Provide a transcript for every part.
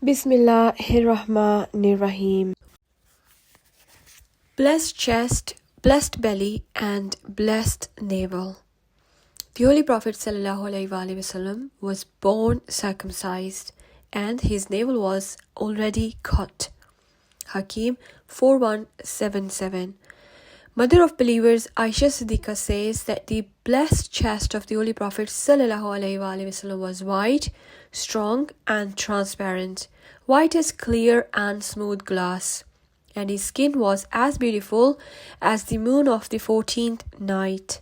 Bismillahirrahmanirrahim. Blessed chest, blessed belly, and blessed navel. The Holy Prophet ﷺ was born circumcised, and his navel was already cut. Hakim 4177. Mother of believers Aisha Siddiqa says that the blessed chest of the Holy Prophet ﷺ was white, strong, and transparent, white as clear and smooth glass, and his skin was as beautiful as the moon of the 14th night.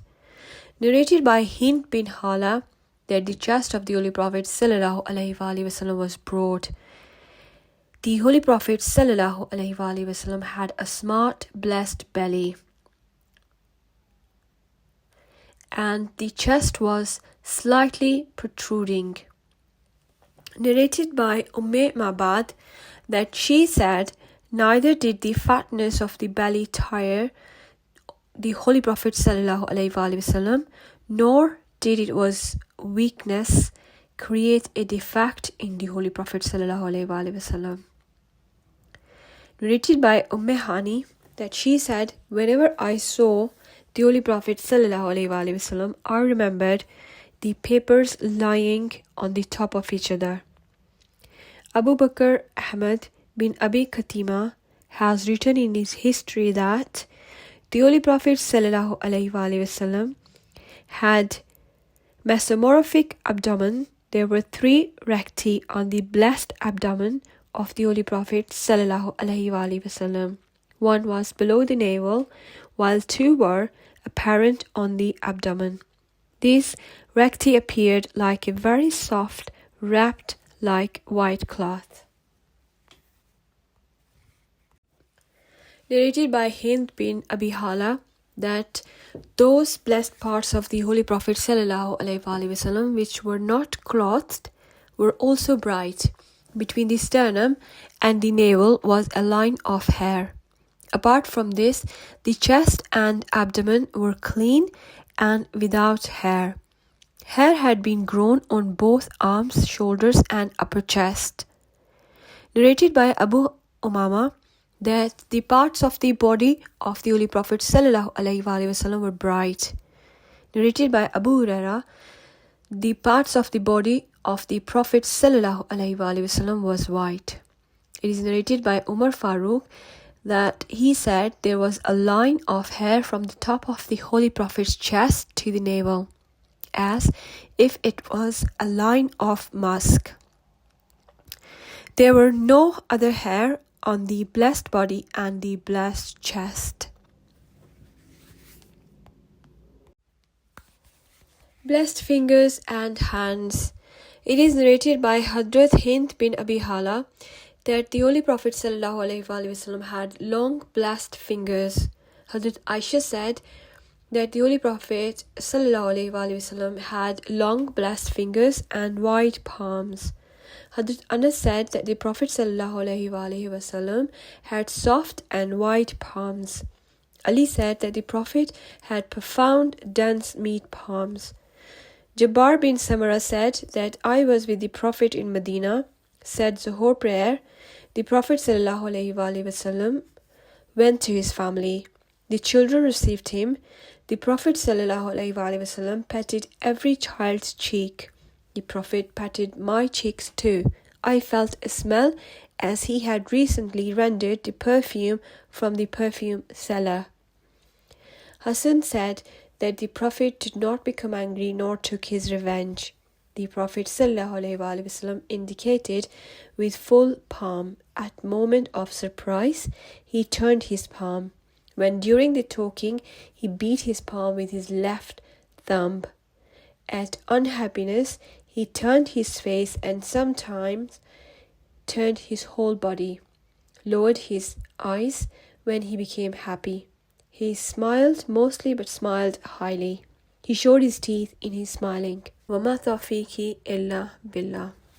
Narrated by Hind bin Hala that the chest of the Holy Prophet ﷺ was broad. The Holy Prophet ﷺ had a smart, blessed belly, and the chest was slightly protruding. Narrated by Ma'bad that she said, neither did the fatness of the belly tire the Holy Prophet ﷺ, nor did it was weakness create a defect in the Holy Prophet ﷺ. Narrated by Hani that she said, whenever I saw the Holy Prophet ﷺ, I remembered the papers lying on the top of each other. Abu Bakr Ahmad bin Abi Khatima has written in his history that the Holy Prophet ﷺ had mesomorphic abdomen. There were 3 recti on the blessed abdomen of the Holy Prophet ﷺ. One was below the navel, while 2 were apparent on the abdomen. These recti appeared like a very soft, wrapped like white cloth. Narrated by Hind bin Abi Hala that those blessed parts of the Holy Prophet ﷺ which were not clothed were also bright. Between the sternum and the navel was a line of hair. Apart from this, the chest and abdomen were clean and without hair. Hair had been grown on both arms, shoulders, and upper chest. Narrated by Abu Umama that the parts of the body of the Holy Prophet ﷺ were bright. Narrated by Abu Huraira, the parts of the body of the Prophet ﷺ was white. It is narrated by Umar Farooq that he said there was a line of hair from the top of the Holy Prophet's chest to the navel, as if it was a line of musk. There were no other hair on the blessed body and the blessed chest. Blessed fingers and hands. It is narrated by Hadrat Hind bin Abi Hala that the Holy Prophet ﷺ had long blessed fingers. Hadrat Aisha said that the Holy Prophet ﷺ had long blessed fingers and white palms. Hadrat Anas said that the Prophet ﷺ had soft and white palms. Ali said that the Prophet had profound, dense meat palms. Jabbar bin Samara said that I was with the Prophet in Madinah, said Zuhur prayer. The Prophet ﷺ went to his family. The children received him. The Prophet ﷺ patted every child's cheek. The Prophet patted my cheeks too. I felt a smell as he had recently rendered the perfume from the perfume seller. Hassan said that the Prophet did not become angry nor took his revenge. The Prophet ﷺ indicated with full palm. At moment of surprise, he turned his palm. When during the talking, he beat his palm with his left thumb. At unhappiness, he turned his face and sometimes turned his whole body, lowered his eyes when he became happy. He smiled mostly but smiled highly. He showed his teeth in his smiling. وَمَا تَوْفِيقِي إِلَّا بِاللَّهِ.